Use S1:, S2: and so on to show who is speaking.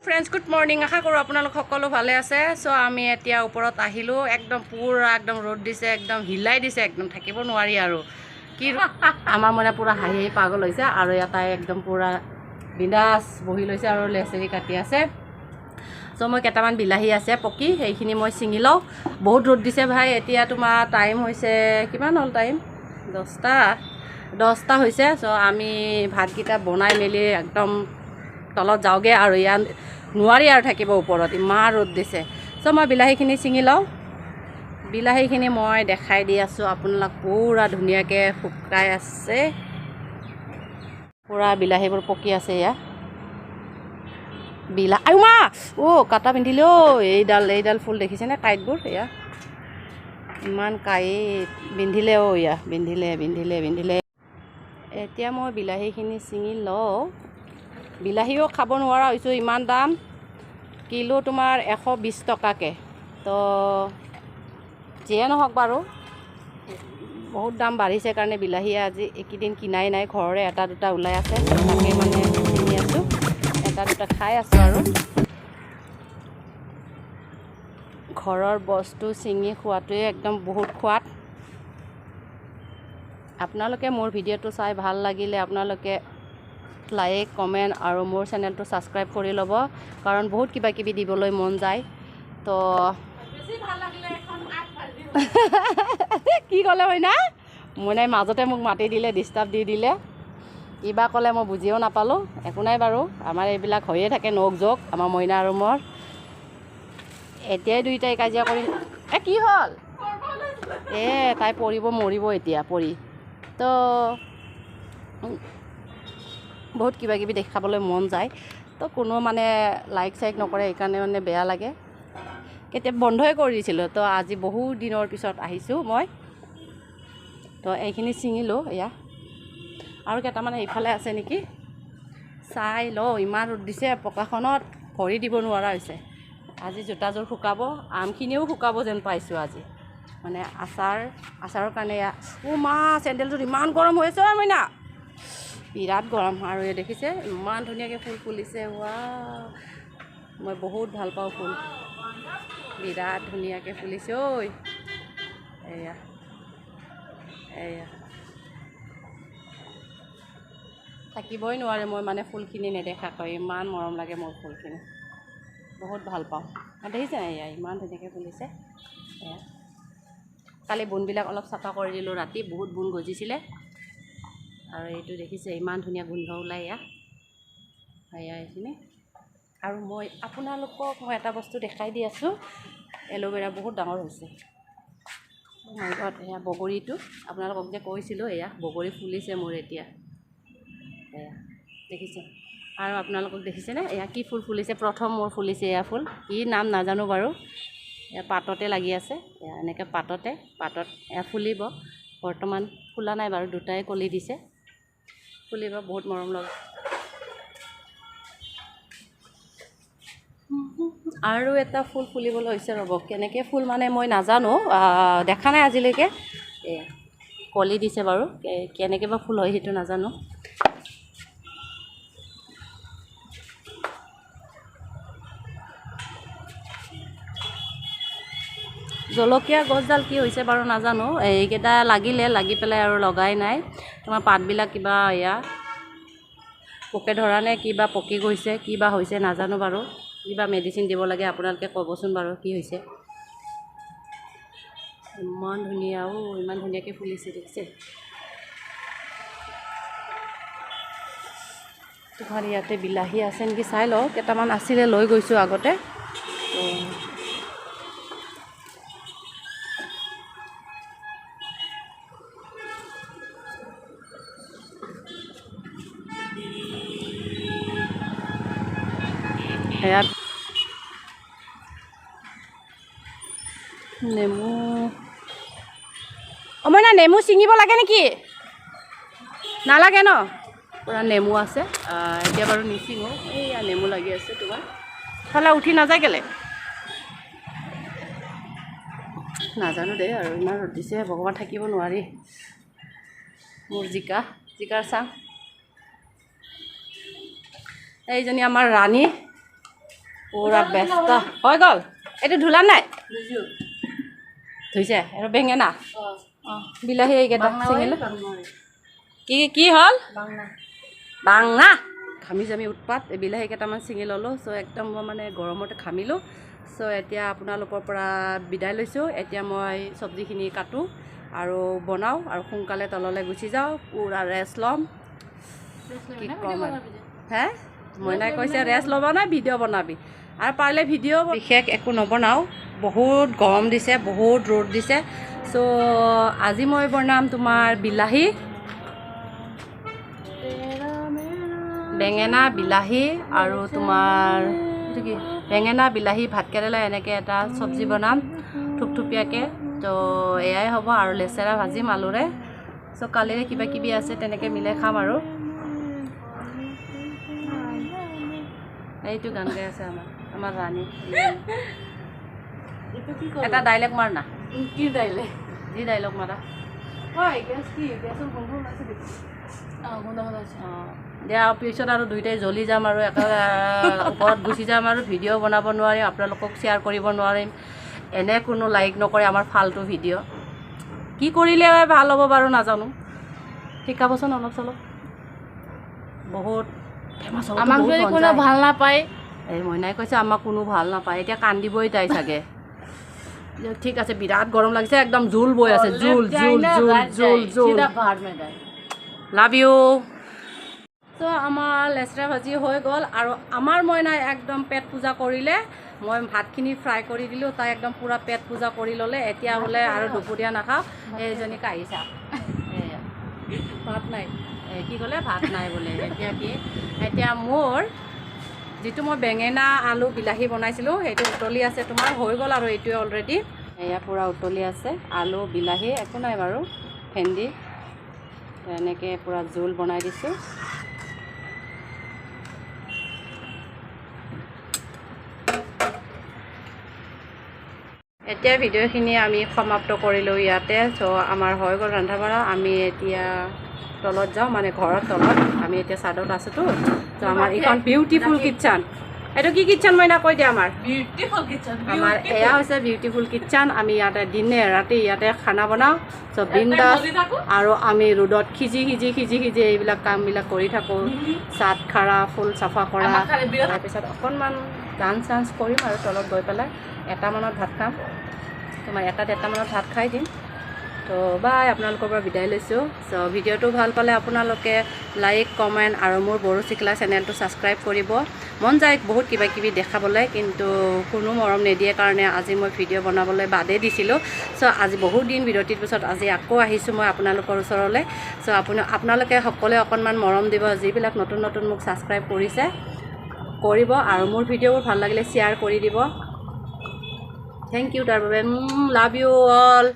S1: friends good morning আশা কৰোঁ আপোনালোক সকলো ভালে আছে সো আমি এতিয়া ওপৰত আহিলোঁ একদম পুৰা একদম ৰ'দ দিছে একদম হিলাই দিছে একদম থাকিব নোৱাৰি আৰু কি আমাৰ মানে পুৰা হাঁহি পাগল হৈছে আৰু এটাই একদম পুৰা বিন্দাছ বহি লৈছে আৰু লেচেৰি কাটি আছে সো মই কেইটামান বিলাহী আছে পকি সেইখিনি মই ছিঙি লওঁ বহুত ৰ'দ দিছে ভাই এতিয়া তোমাৰ টাইম হৈছে কিমান হ'ল টাইম 10টা হৈছে সো আমি ভাতকেইটা বনাই মেলি একদম তলত যাওঁগৈ আৰু ইয়াত নোৱাৰি আৰু থাকিব ওপৰত ইমান ৰ'দ দিছে সো মই বিলাহীখিনি ছিঙি লওঁ বিলাহীখিনি মই দেখাই দি আছোঁ আপোনালোক পুৰা ধুনীয়াকৈ শুকাই আছে পুৰা বিলাহীবোৰ পকি আছে এয়া আইও মা কাটা পিন্ধিলে এইডাল ফুল দেখিছেনে কাঁইটবোৰ এয়া ইমান কাঁইট বিন্ধিলে এয়া বিন্ধিলে এতিয়া মই বিলাহীখিনি ছিঙি লওঁ বিলাহীও খাব নোৱাৰা হৈছোঁ ইমান দাম কিলো তোমাৰ 120 টকাকৈ তো যিয়ে নহওক বাৰু বহুত দাম বাঢ়িছে কাৰণে বিলাহী আজি এইকেইদিন কিনাই নাই ঘৰৰে এটা দুটা ওলাই আছে তাকে মানে কিনি আছোঁ এটা দুটা খাই আছোঁ আৰু ঘৰৰ বস্তু ছিঙি খোৱাটোৱে একদম বহুত সোৱাদ আপোনালোকে মোৰ ভিডিঅ'টো চাই ভাল লাগিলে আপোনালোকে লাইক কমেণ্ট আৰু মোৰ চেনেলটো ছাবস্ক্ৰাইব কৰি ল'ব কাৰণ বহুত কিবা কিবি দিবলৈ মন যায় তো কি ক'লে হয় না মই মাজতে মোক মাতি দিলে ডিষ্টাৰ্ব দি দিলে কিবা ক'লে মই বুজিও নাপালোঁ একো নাই বাৰু আমাৰ এইবিলাক হৈয়ে থাকে নখ জোক আমাৰ মইনা আৰু মোৰ এতিয়াই দুইটাই কাজিয়া কৰি কি হ'ল তাই মৰিব এতিয়া পৰি তো বহুত কিবা কিবি দেখাবলৈ মন যায় তো কোনো মানে লাইক চাইক নকৰে সেইকাৰণে মানে বেয়া লাগে কেতিয়াবা বন্ধই কৰি দিছিলোঁ তো আজি বহুত দিনৰ পিছত আহিছোঁ মই তো এইখিনি ছিঙিলোঁ এয়া আৰু কেইটামান এইফালে আছে নেকি চাই লওঁ ইমান ৰ'দ দিছে পকাখনত ভৰি দিব নোৱাৰা হৈছে আজি জোতাযোৰ শুকাব আমখিনিও শুকাব যেন পাইছোঁ আজি মানে আচাৰৰ কাৰণে মা চেণ্ডেলযোৰ ইমান গৰম হৈ আছে মইনা বিৰাট গৰম আৰু এই দেখিছে ইমান ধুনীয়াকৈ ফুল ফুলিছে মই বহুত ভাল পাওঁ ফুল বিৰাট ধুনীয়াকৈ ফুলিছে এয়া থাকিবই নোৱাৰে মই মানে ফুলখিনি নেদেখাকৈ ইমান মৰম লাগে মোৰ ফুলখিনি বহুত ভাল পাওঁ দেখিছে এয়া ইমান ধুনীয়াকৈ ফুলিছে এয়া কালি বোনবিলাক অলপ চাফা কৰি দিলোঁ ৰাতি বহুত বোন গজিছিলে আৰু এইটো দেখিছে ইমান ধুনীয়া গোন্ধ ওলাই এইখিনি আৰু মই আপোনালোকক এটা বস্তু দেখাই দি আছোঁ এল'ভেৰা বহুত ডাঙৰ হৈছে মোৰ ঘৰত এয়া বগৰীটো আপোনালোকক যে কৈছিলোঁ এয়া বগৰী ফুলিছে মোৰ এতিয়া এয়া দেখিছে আৰু আপোনালোকক দেখিছেনে এয়া কি ফুল ফুলিছে প্ৰথম মোৰ ফুলিছে এয়া ফুল কি নাম নাজানো বাৰু এয়া পাততে লাগি আছে এয়া এনেকৈ পাতত এয়া ফুলিব বৰ্তমান ফুলা নাই বাৰু দুটাই কলি দিছে ফুলিব বহুত মৰম লগা আৰু এটা ফুল ফুলিবলৈ হৈছে ৰ'ব কেনেকৈ ফুল মানে মই নাজানো দেখা নাই আজিলৈকে এয়া কলি দিছে বাৰু কেনেকৈ বা ফুল হয় সেইটো নাজানো জলকীয়া গছডাল কি হৈছে বাৰু নাজানো এইকেইটা লাগি পেলাই আৰু লগাই নাই তোমাৰ পাতবিলাক কিবা এয়া পোকে ধৰা নে কিবা পকি গৈছে কিবা হৈছে নাজানো বাৰু কিবা মেডিচিন দিব লাগে আপোনালোকে ক'বচোন বাৰু কি হৈছে ইমান ধুনীয়া ইমান ধুনীয়াকৈ ফুলিছে দেখিছে তোমাৰ ইয়াতে বিলাহী আছে নেকি চাই লওঁ কেইটামান আছিলে লৈ গৈছোঁ আগতে ইয়াত নেমু মইনা নেমু ছিঙিব লাগে নেকি নালাগে ন পুৰা নেমু আছে এতিয়া বাৰু নিছিঙো এইয়া নেমু লাগি আছে তোমাৰ ফালে উঠি নাযায় কেলে নাজানো দেই আৰু ইমান ৰ'দ দিছে ভগৱান থাকিব নোৱাৰি মোৰ জিকাৰ চাং এইজনী আমাৰ ৰাণী পুৰা ব্যস্ত হৈ গ'ল এইটো ধুলা নাই ধুইছে আৰু বেঙেনা বিলাহী এইকেইটা ছিঙিলোঁ কি কি হ'ল বাংনা ঘামি জামি উৎপাত এই বিলাহী কেইটামান ছিঙি ল'লোঁ চ' একদম মই মানে গৰমতে ঘামিলোঁ চ' এতিয়া আপোনালোকৰ পৰা বিদায় লৈছোঁ এতিয়া মই চব্জিখিনি কাটোঁ আৰু বনাওঁ আৰু সোনকালে তললৈ গুচি যাওঁ পূৰা ৰেষ্ট ল'ম কি ক'ম আৰু হে মইনাই কৈছে ৰেষ্ট ল'ব নাই ভিডিঅ' বনাবি আৰু পাৰিলে ভিডিঅ' বিশেষ একো নবনাওঁ বহুত গৰম দিছে বহুত ৰ'দ দিছে চ' আজি মই বনাম তোমাৰ বিলাহী বেঙেনা বিলাহী আৰু তোমাৰ এইটো কি বেঙেনা বিলাহী ভাতকেৰেলা এনেকৈ এটা চব্জি বনাম থুপথুপীয়াকৈ তো এয়াই হ'ব আৰু লেচেৰা ভাজিম আলুৰে চ' কালিৰে কিবা কিবি আছে তেনেকৈ মিলাই খাম আৰু এইটো গান গাই আছে আমাৰ ৰাণী এটা ডাইলগ মাৰ না কি ডাইলগ যি ডাইলগ মাৰা হয় গেছ কি গেছৰ গোন্ধ ওলাইছে দিয়া পিছত আৰু দুইটাই জ্বলি যাম আৰু একেবাৰে ওপৰত গুচি যাম আৰু ভিডিঅ' বনাব নোৱাৰিম আপোনালোকক শ্বেয়াৰ কৰিব নোৱাৰিম এনে কোনো লাইক নকৰে আমাৰ ফাল্টু ভিডিঅ' কি কৰিলে ভাল হ'ব বাৰু নাজানো শিকাবচোন অলপ চলপ বহুত ফেমাছ হ'ব আমাক যদি কোনো ভাল নাপায় এই মইনাই কৈছে আমাক কোনো ভাল নাপায় এতিয়া কান্দিবই তাই চাগে ঠিক আছে বিৰাট গৰম লাগিছে একদম জোল বৈ আছে জোল জোল জোল জোল জোল লাভ ইউ চ' আমাৰ লেচেৰা ভাজি হৈ গ'ল আৰু আমাৰ মইনাই একদম পেট পূজা কৰিলে মই ভাতখিনি ফ্ৰাই কৰি দিলোঁ তাই একদম পূৰা পেট পূজা কৰি ল'লে এতিয়া বোলে আৰু দুপৰীয়া নাখাওঁ এইজনী কাঢ়িছা ভাত নাই কি ক'লে ভাত নাই বোলে এতিয়া কি এতিয়া মোৰ যিটো মই বেঙেনা আলু বিলাহী বনাইছিলোঁ সেইটো উতলি আছে তোমাৰ হৈ গ'ল আৰু এইটোৱে অলৰেডি এয়া পূৰা উতলি আছে আলু বিলাহী একো নাই বাৰু ভেন্দি এনেকৈ পূৰা জোল বনাই দিছোঁ এতিয়া ভিডিঅ'খিনি আমি সমাপ্ত কৰিলোঁ ইয়াতে চ' আমাৰ হৈ গ'ল ৰন্ধা বঢ়া আমি এতিয়া তলত যাওঁ মানে ঘৰত তলত আমি এতিয়া চাদত আছোঁতো ত' আমাৰ এইখন বিউটিফুল কিটচেন এইটো কি কিটচেন মইনা কৈ দিয়া আমাৰ বিউটিফুল কিটচেন আমাৰ এয়া হৈছে বিউটিফুল কিটচেন আমি ইয়াতে দিনে ৰাতি ইয়াতে খানা বনাওঁ চ' বিন্দাছ আৰু আমি ৰ'দত সিজি এইবিলাক কামবিলাক কৰি থাকোঁ চাট খাৰা ফুল চাফা কৰা তাৰপিছত অকণমান ডান্স চান্স কৰিম আৰু তলত গৈ পেলাই এটামানত ভাত খাম তোমাৰ এটামানত ভাত খাই দিম তো বাই আপোনালোকৰ পৰা বিদায় লৈছোঁ চ' ভিডিঅ'টো ভাল পালে আপোনালোকে লাইক কমেণ্ট আৰু মোৰ বড়ো চিকলা চেনেলটো ছাবস্ক্ৰাইব কৰিব মন যায় বহুত কিবা কিবি দেখাবলৈ কিন্তু কোনো মৰম নিদিয়ে কাৰণে আজি মই ভিডিঅ' বনাবলৈ বাদেই দিছিলোঁ চ' আজি বহুত দিন বিৰতিৰ পিছত আজি আকৌ আহিছোঁ মই আপোনালোকৰ ওচৰলৈ চ' আপোনালোকে সকলোৱে অকণমান মৰম দিব যিবিলাক নতুন মোক ছাবস্ক্ৰাইব কৰিছে কৰিব আৰু মোৰ ভিডিঅ'বোৰ ভাল লাগিলে শ্বেয়াৰ কৰি দিব থেংক ইউ তাৰ বাবে লাভ ইউ অল